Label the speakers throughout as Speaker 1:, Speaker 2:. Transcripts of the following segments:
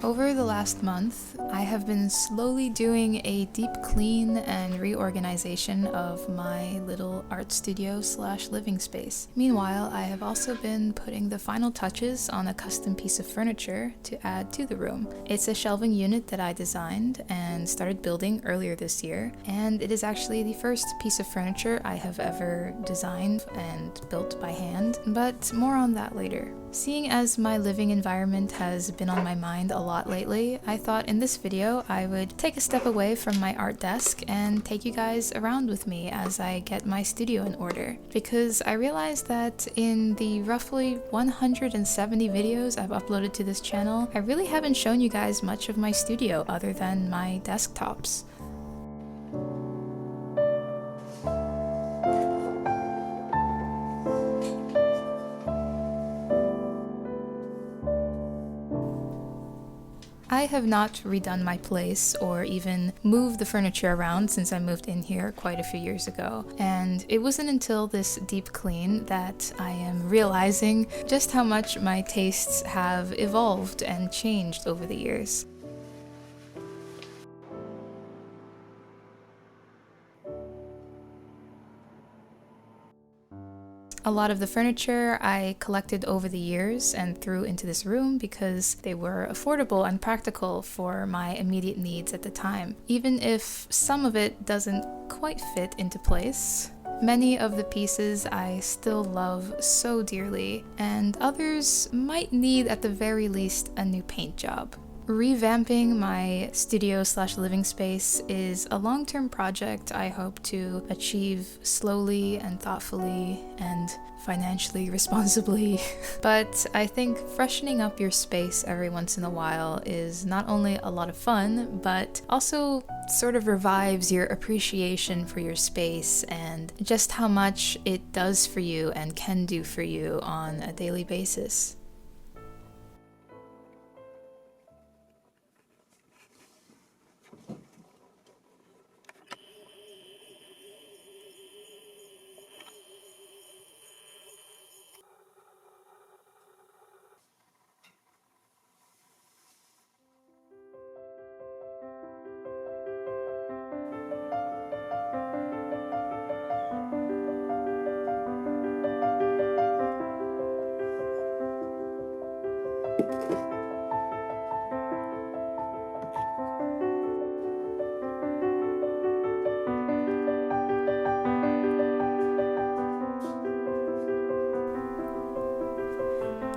Speaker 1: Over the last month, I have been slowly doing a deep clean and reorganization of my little art studio / living space. Meanwhile, I have also been putting the final touches on a custom piece of furniture to add to the room. It's a shelving unit that I designed and started building earlier this year, and it is actually the first piece of furniture I have ever designed and built by hand, but more on that later. Seeing as my living environment has been on my mind a lot lately, I thought in this video I would take a step away from my art desk and take you guys around with me as I get my studio in order. Because I realized that in the roughly 170 videos I've uploaded to this channel, I really haven't shown you guys much of my studio other than my desktops. I have not redone my place or even moved the furniture around since I moved in here quite a few years ago, and it wasn't until this deep clean that I am realizing just how much my tastes have evolved and changed over the years. A lot of the furniture I collected over the years and threw into this room because they were affordable and practical for my immediate needs at the time. Even if some of it doesn't quite fit into place, many of the pieces I still love so dearly, and others might need at the very least a new paint job. Revamping my studio / living space is a long-term project I hope to achieve slowly and thoughtfully and financially responsibly. But I think freshening up your space every once in a while is not only a lot of fun, but also sort of revives your appreciation for your space and just how much it does for you and can do for you on a daily basis.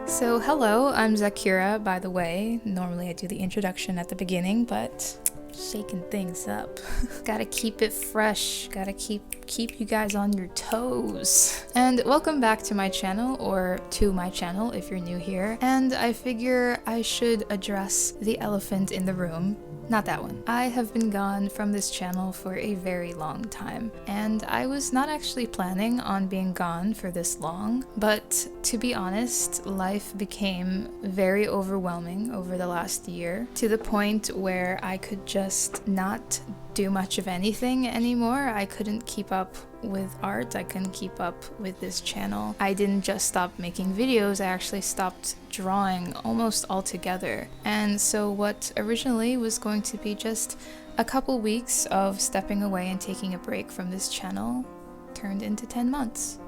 Speaker 1: So hello, I'm Zaccura, by the way. Normally I do the introduction at the beginning, but shaking things up. Gotta keep it fresh, gotta keep you guys on your toes. And welcome back to my channel, or to my channel if you're new here. And I figure I should address the elephant in the room. Not that one. I have been gone from this channel for a very long time, and I was not actually planning on being gone for this long, but to be honest, life became very overwhelming over the last year, to the point where I could just not do much of anything anymore. I couldn't keep up with art, I couldn't keep up with this channel. I didn't just stop making videos, I actually stopped drawing almost altogether. And so what originally was going to be just a couple weeks of stepping away and taking a break from this channel turned into 10 months.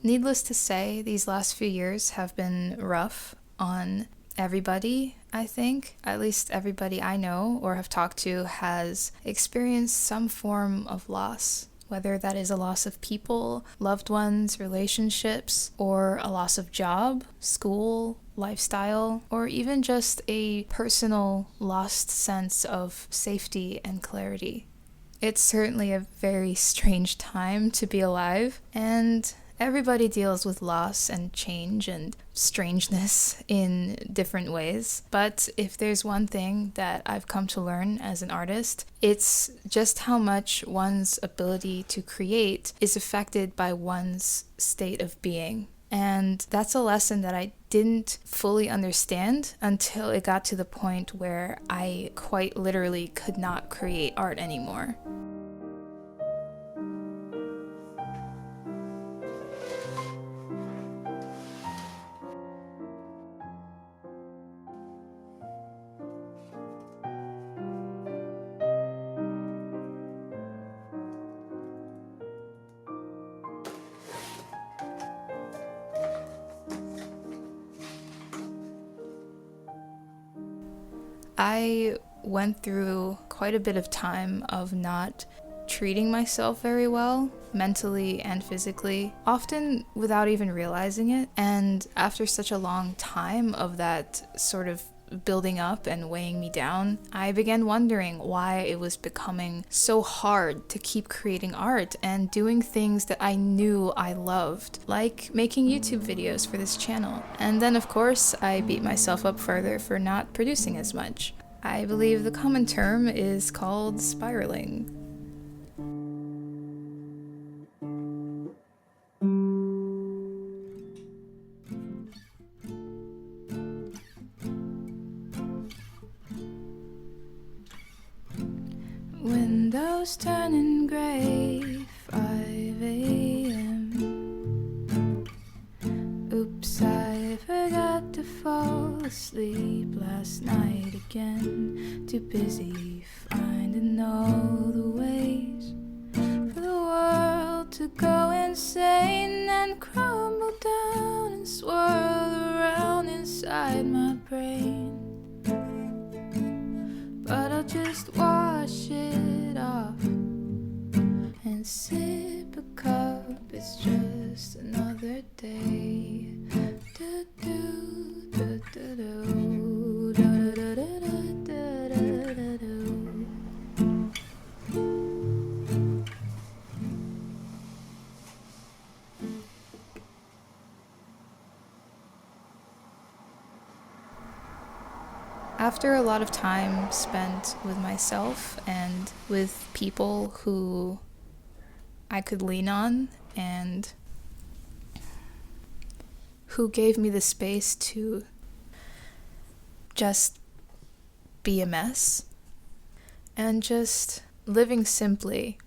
Speaker 1: Needless to say, these last few years have been rough on everybody, I think. At least everybody I know or have talked to has experienced some form of loss. Whether that is a loss of people, loved ones, relationships, or a loss of job, school, lifestyle, or even just a personal lost sense of safety and clarity. It's certainly a very strange time to be alive, and everybody deals with loss and change and strangeness in different ways. But if there's one thing that I've come to learn as an artist, it's just how much one's ability to create is affected by one's state of being. And that's a lesson that I didn't fully understand until it got to the point where I quite literally could not create art anymore. I went through quite a bit of time of not treating myself very well, mentally and physically, often without even realizing it. And after such a long time of that sort of building up and weighing me down, I began wondering why it was becoming so hard to keep creating art and doing things that I knew I loved, like making YouTube videos for this channel. And then of course I beat myself up further for not producing as much. I believe the common term is called spiraling. Windows turning gray, 5 a.m. Oops, I forgot to fall asleep last night again. Too busy finding all the ways for the world to go insane and crumble down and swirl around inside my brain. But I'll just wash it off and sip a cup. It's just another day. Do, do, do, do, do, do, do, do, do, do, do. After a lot of time spent with myself and with people who I could lean on and who gave me the space to just be a mess and just living simply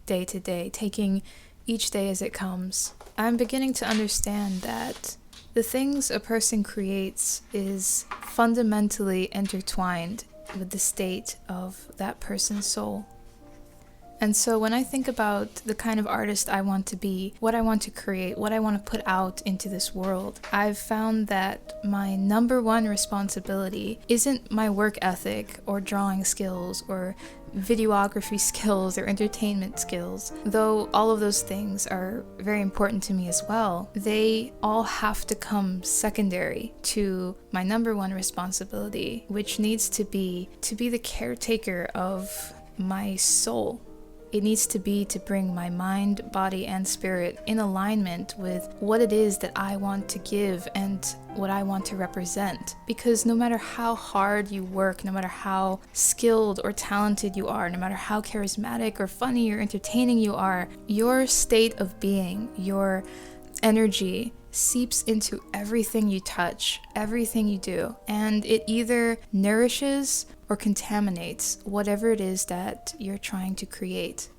Speaker 1: day to day, taking each day as it comes, I'm beginning to understand that the things a person creates is fundamentally intertwined with the state of that person's soul. And so when I think about the kind of artist I want to be, what I want to create, what I want to put out into this world, I've found that my number one responsibility isn't my work ethic or drawing skills or videography skills or entertainment skills, though all of those things are very important to me as well. They all have to come secondary to my number one responsibility, which needs to be the caretaker of my soul. It needs to be to bring my mind, body, and spirit in alignment with what it is that I want to give and what I want to represent. Because no matter how hard you work, no matter how skilled or talented you are, no matter how charismatic or funny or entertaining you are, your state of being, your energy seeps into everything you touch, everything you do, and it either nourishes or contaminates whatever it is that you're trying to create.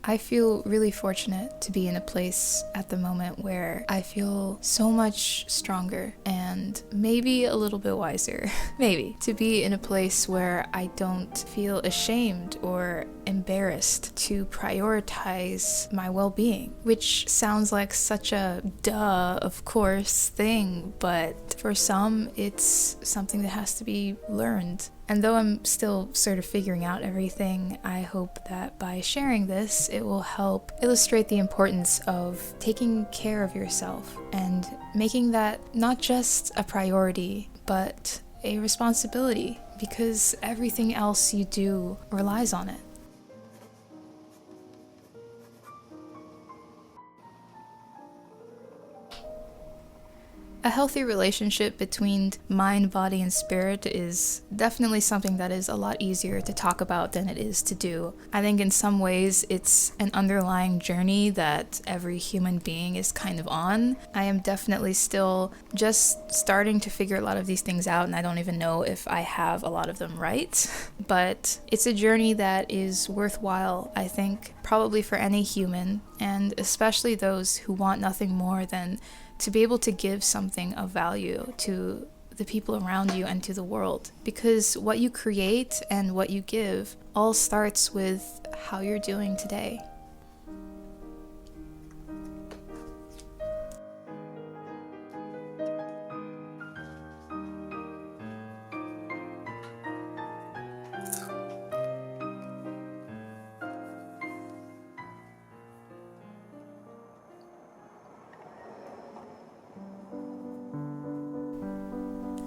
Speaker 1: I feel really fortunate to be in a place at the moment where I feel so much stronger and maybe a little bit wiser. Maybe. To be in a place where I don't feel ashamed or embarrassed to prioritize my well-being, which sounds like such a duh, of course, thing, but For some, it's something that has to be learned. And though I'm still sort of figuring out everything, I hope that by sharing this, it will help illustrate the importance of taking care of yourself and making that not just a priority, but a responsibility, because everything else you do relies on it. A healthy relationship between mind, body, and spirit is definitely something that is a lot easier to talk about than it is to do. I think in some ways it's an underlying journey that every human being is kind of on. I am definitely still just starting to figure a lot of these things out, and I don't even know if I have a lot of them right. But it's a journey that is worthwhile, I think, probably for any human, and especially those who want nothing more than to be able to give something of value to the people around you and to the world. Because what you create and what you give all starts with how you're doing today.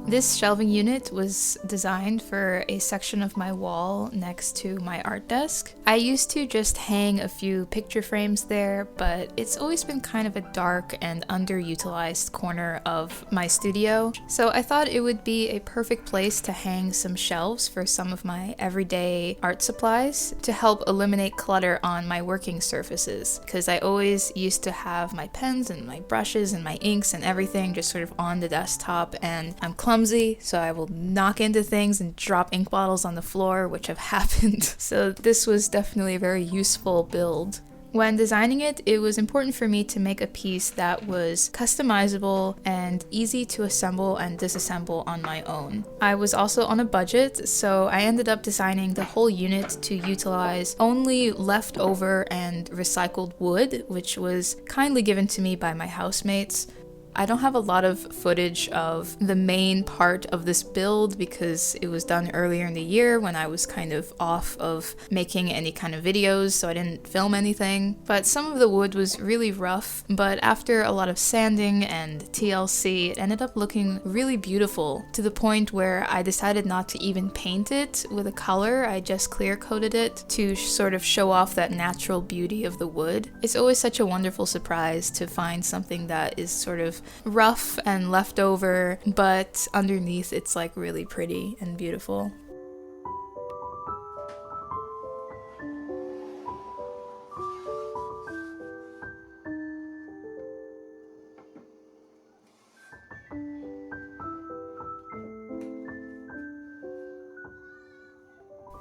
Speaker 1: This shelving unit was designed for a section of my wall next to my art desk. I used to just hang a few picture frames there, but it's always been kind of a dark and underutilized corner of my studio. So I thought it would be a perfect place to hang some shelves for some of my everyday art supplies to help eliminate clutter on my working surfaces, because I always used to have my pens and my brushes and my inks and everything just sort of on the desktop, and I'm clumsy, so I will knock into things and drop ink bottles on the floor, which have happened. So this was definitely a very useful build. When designing it, it was important for me to make a piece that was customizable and easy to assemble and disassemble on my own. I was also on a budget, so I ended up designing the whole unit to utilize only leftover and recycled wood, which was kindly given to me by my housemates. I don't have a lot of footage of the main part of this build because it was done earlier in the year when I was kind of off of making any kind of videos, so I didn't film anything. But some of the wood was really rough, but after a lot of sanding and TLC, it ended up looking really beautiful, to the point where I decided not to even paint it with a color. I just clear coated it to sort of show off that natural beauty of the wood. It's always such a wonderful surprise to find something that is sort of rough and leftover, but underneath it's like really pretty and beautiful.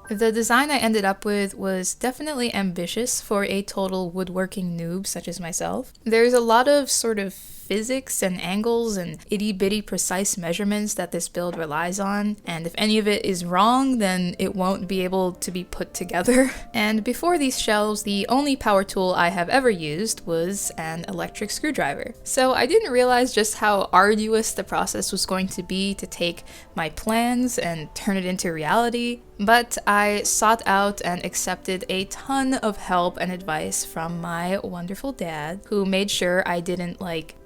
Speaker 1: The design I ended up with was definitely ambitious for a total woodworking noob such as myself. There's a lot of sort of physics and angles and itty-bitty precise measurements that this build relies on, and if any of it is wrong, then it won't be able to be put together. And before these shelves, the only power tool I have ever used was an electric screwdriver. So I didn't realize just how arduous the process was going to be to take my plans and turn it into reality. But I sought out and accepted a ton of help and advice from my wonderful dad, who made sure I didn't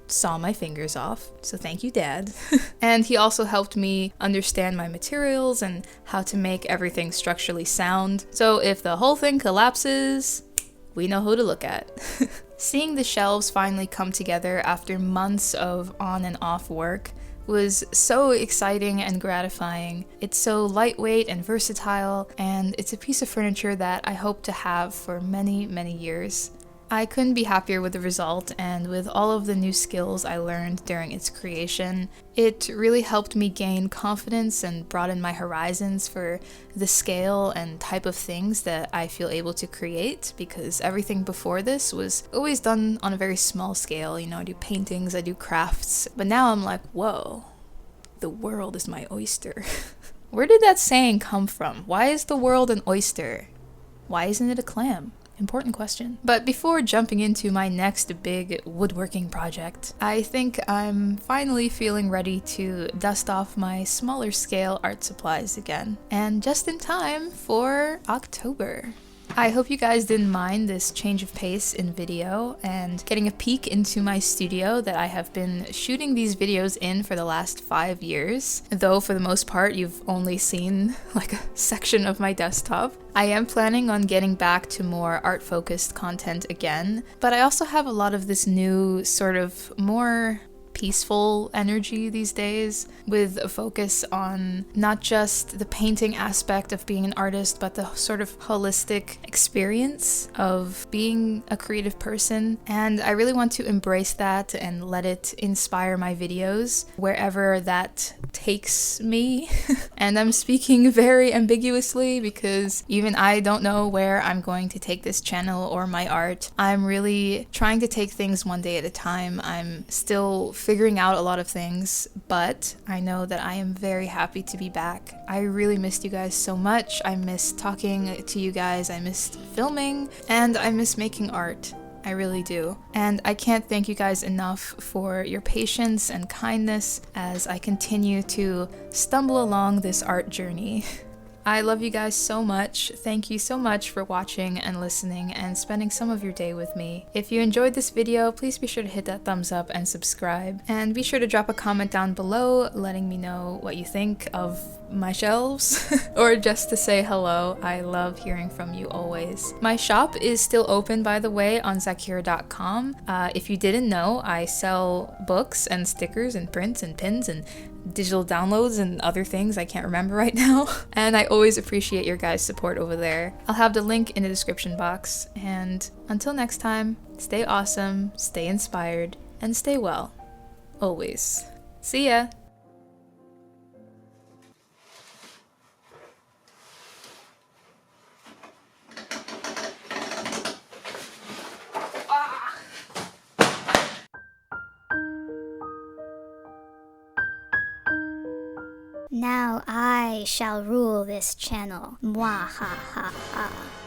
Speaker 1: saw my fingers off, so thank you, Dad. And he also helped me understand my materials and how to make everything structurally sound, so if the whole thing collapses, we know who to look at. Seeing the shelves finally come together after months of on and off work was so exciting and gratifying. It's so lightweight and versatile, and it's a piece of furniture that I hope to have for many, many years. I couldn't be happier with the result, and with all of the new skills I learned during its creation, it really helped me gain confidence and broaden my horizons for the scale and type of things that I feel able to create, because everything before this was always done on a very small scale. You know, I do paintings, I do crafts, but now I'm like, whoa, the world is my oyster. Where did that saying come from? Why is the world an oyster? Why isn't it a clam? Important question. But before jumping into my next big woodworking project, I think I'm finally feeling ready to dust off my smaller scale art supplies again. And just in time for October. I hope you guys didn't mind this change of pace in video and getting a peek into my studio that I have been shooting these videos in for the last 5 years, though for the most part you've only seen like a section of my desktop. I am planning on getting back to more art-focused content again, but I also have a lot of this new sort of more peaceful energy these days, with a focus on not just the painting aspect of being an artist, but the sort of holistic experience of being a creative person. And I really want to embrace that and let it inspire my videos wherever that takes me. And I'm speaking very ambiguously because even I don't know where I'm going to take this channel or my art. I'm really trying to take things one day at a time. I'm still figuring out a lot of things, but I know that I am very happy to be back. I really missed you guys so much. I missed talking to you guys, I missed filming, and I miss making art. I really do. And I can't thank you guys enough for your patience and kindness as I continue to stumble along this art journey. I love you guys so much. Thank you so much for watching and listening and spending some of your day with me. If you enjoyed this video, please be sure to hit that thumbs up and subscribe. And be sure to drop a comment down below letting me know what you think of my shelves or just to say hello. I love hearing from you always. My shop is still open, by the way, on Zaccura.com. If you didn't know, I sell books and stickers and prints and pins and digital downloads and other things I can't remember right now. And I always appreciate your guys' support over there. I'll have the link in the description box. And until next time, stay awesome, stay inspired, and stay well. Always. See ya!
Speaker 2: Now I shall rule this channel. Mwahaha.